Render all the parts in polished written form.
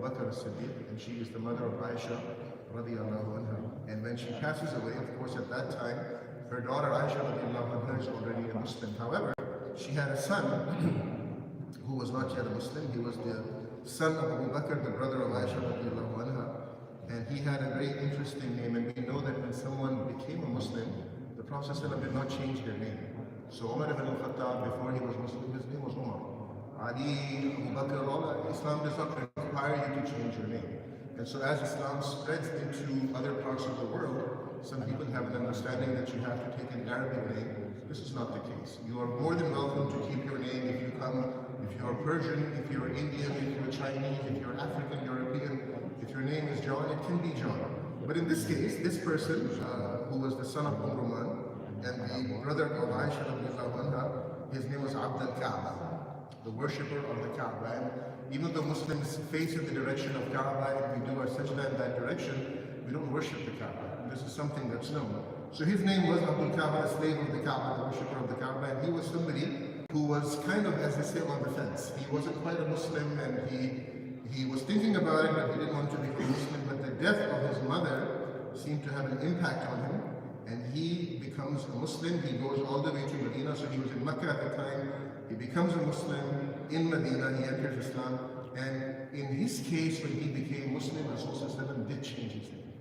Bakr as-Siddiq, and she is the mother of Aisha radiallahu anha. And when she passes away, of course, at that time, her daughter Aisha radiallahu anha is already a Muslim. However, she had a son who was not yet a Muslim. He was the son of Abu Bakr, the brother of Aisha radiallahu anha. And he had a very interesting name, and we know that when someone became a Muslim, the Prophet ﷺ did not change their name. So Umar ibn al-Khattab, before he was Muslim, his name was Umar. Ali, Abu Bakr, all Islam does not require you to change your name. And so as Islam spreads into other parts of the world, some people have an understanding that you have to take an Arabic name. This is not the case. You are more than welcome to keep your name if you come, if you are Persian, if you are Indian, if you are Chinese, if you are African, European. If your name is John, it can be John. But in this case, this person, who was the son of Umruman and the brother of Aisha radiallahu anha, his name was Abd al-Kaaba, the worshipper of the Kaaba. And even though Muslims face in the direction of Kaaba, if we do our sajda in that direction, we don't worship the Kaaba. This is something that's known. So his name was Abdul Kaaba, the slave of the Kaaba, the worshipper of the Kaaba, and he was somebody who was kind of, as they say, on the fence. He wasn't quite a Muslim, and he was thinking about it, but he didn't want to become Muslim. But the death of his mother seemed to have an impact on him, and he becomes a Muslim. He goes all the way to Medina, so he was in Mecca at the time. He becomes a Muslim in Medina, he enters Islam, and in his case, when he became Muslim, Rasulullah did change his name.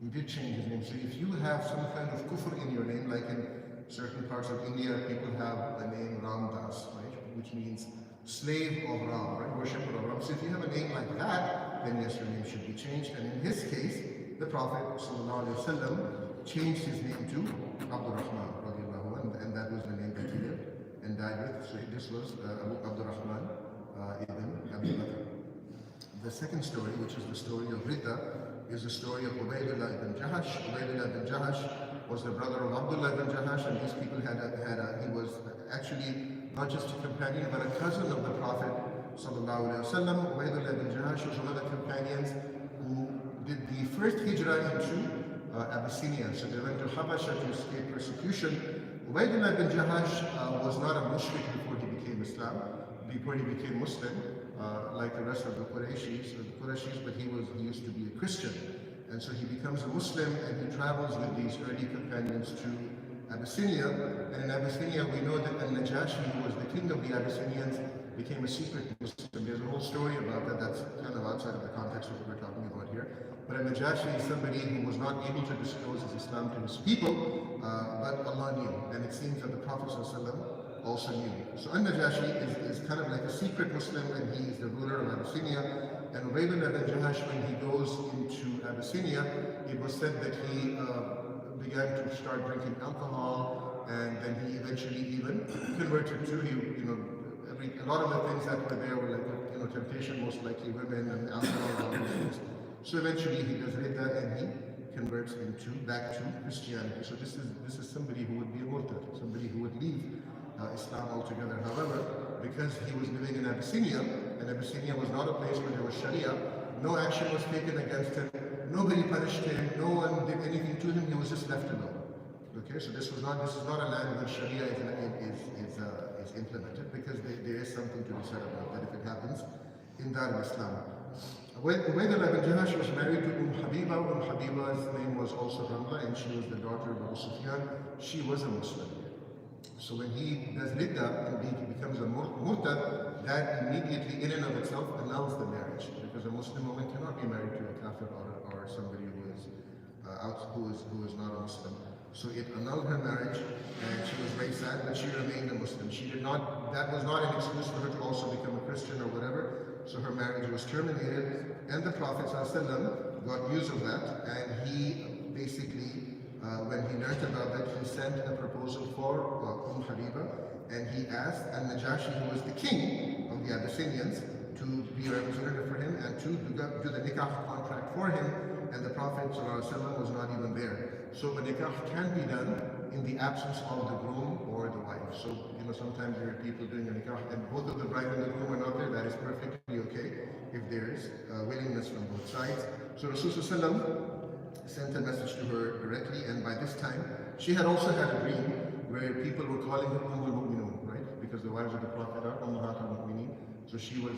He did change his name. So if you have some kind of kufr in your name, like in certain parts of India, people have the name Ram Das, right? Which means slave of Ram, right? Worshipper of Ram. So if you have a name like that, then yes, your name should be changed. And in his case, the Prophet ﷺ changed his name to Abdurrahman, and that was the name that he lived and died with. So this was Abdurrahman ibn Abi Bakr. The second story, which is the story of Ridda, is the story of Ubaydullah ibn Jahash. Ubaydullah ibn Jahash was the brother of Abdullah ibn Jahash, and these people he was actually not just a companion, but a cousin of the Prophet sallallahu alaihi wasallam. Ubaydullah ibn Jahash was one of the companions who did the first hijrah into Abyssinia. So they went to Habasha to escape persecution. Ubaydullah ibn Jahash was not a mushrik before he became Muslim, like the rest of the Qurayshis, but he used to be a Christian. And so he becomes a Muslim, and he travels with these early companions to Abyssinia. And in Abyssinia, we know that Al-Najashi, who was the king of the Abyssinians, became a secret Muslim. There's a whole story about that that's kind of outside of the context of what we're talking about here. But Al-Najashi is somebody who was not able to disclose his Islam to his people, but Allah knew. And it seems that the Prophet ﷺ also knew. So Al-Najashi is kind of like a secret Muslim, and he is the ruler of Abyssinia. And Ubaydullah ibn Jahash, when he goes into Abyssinia, it was said that he began to start drinking alcohol, and then he eventually even converted to, a lot of the things that were there were like, temptation, most likely women and alcohol and all those things. So eventually he does Ridda, and he converts back to Christianity. So this is somebody who would be a murtad, somebody who would leave Islam altogether. However, because he was living in Abyssinia, and Abyssinia was not a place where there was Sharia, no action was taken against him, nobody punished him, no one did anything to him, he was just left alone. Okay, so this is not a land where Sharia is implemented, because there is something to be said about that if it happens in Dar al-Islam. Ubaydullah ibn Jahash was married to Habiba. Habiba's name was also Ramla, and she was the daughter of Abu Sufyan. She was a Muslim. So when he does Ridda and he becomes a murtad, that immediately in and of itself annuls the marriage, because a Muslim woman cannot be married to a kafir or somebody who is not a Muslim. So it annulled her marriage, and she was very sad, but she remained a Muslim. That was not an excuse for her to also become a Christian or whatever. So her marriage was terminated, and the Prophet ﷺ got news of that, and he basically, when he learned about that, he sent a proposal for Habiba, and he asked Al-Najashi, who was the king of the Abyssinians, to be a representative for him and to do the nikah contract for him, and the Prophet ﷺ was not even there. So a nikah can be done in the absence of the groom or the wife. So, sometimes there are people doing a nikah and both of the bride and the groom are not there. That is perfectly okay if there is willingness from both sides. So Rasulullah sent a message to her directly, and by this time, she had also had a dream where people were calling her Ummul-Mu'minun, right? Because the wives of the Prophet are Ummahat al-Mu'mineen. So she was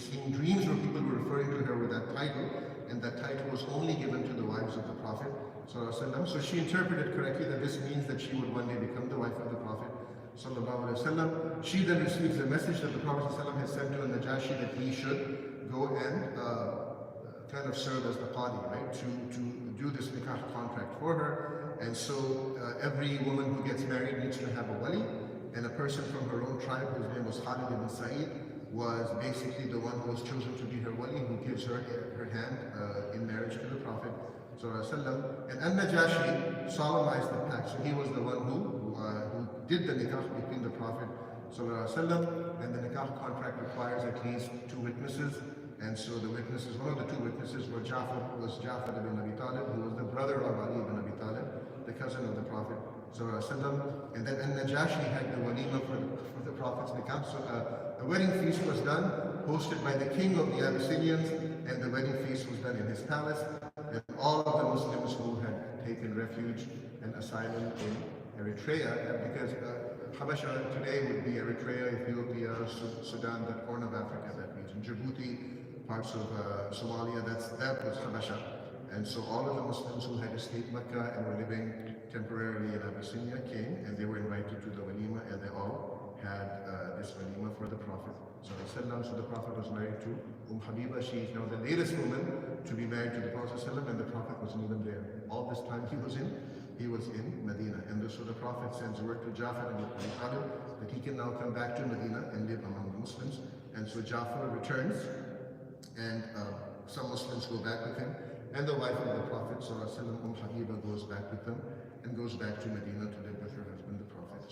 seeing dreams where people were referring So she interpreted correctly that this means that she would one day become the wife of the Prophet. She then receives the message that the Prophet has sent to Najashi that he should go and kind of serve as the qadi, right? To do this nikah contract for her. And so every woman who gets married needs to have a wali, and a person from her own tribe whose name was Khalid ibn Sa'id was basically the one who was chosen to be her wali, who gives her hand in marriage to the Prophet. And An-Najashi solemnized the pact. So he was the one who did the nikah between the Prophet and the nikah contract requires at least 2 witnesses. And so the witnesses, one of the 2 witnesses were Ja'far ibn Abi Talib, who was the brother of Ali ibn Abi Talib, the cousin of the Prophet. And then An-Najashi had the walima for the Prophet's nikah. So a wedding feast was done, hosted by the king of the Abyssinians, and the wedding feast was done in his palace. And all of the Muslims who had taken refuge and asylum in Eritrea, because Habasha today would be Eritrea, Ethiopia, Sudan, that corner of Africa, that region, Djibouti, parts of Somalia, that was Habasha. And so all of the Muslims who had escaped Mecca and were living temporarily in Abyssinia came, and they were invited to the walima, and they all had this walima for the Prophet. So the Prophet was married to Habiba. She is now the latest woman to be married to the Prophet, and the Prophet wasn't even there. All this time he was in Medina. And so the Prophet sends word to Ja'far ibn Abi Talib that he can now come back to Medina and live among the Muslims. And so Ja'far returns, and some Muslims go back with him. And the wife of the Prophet, Habiba, goes back with them and goes back to Medina to live with her husband, the Prophet.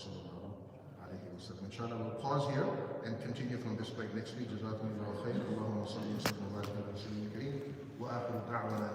Inshallah, we'll pause here and continue from this point next week. Jazakumullahu khair. Allahumma salli wa sallim wa barik ala Rasulil Kareem. Wa akhiru da'wana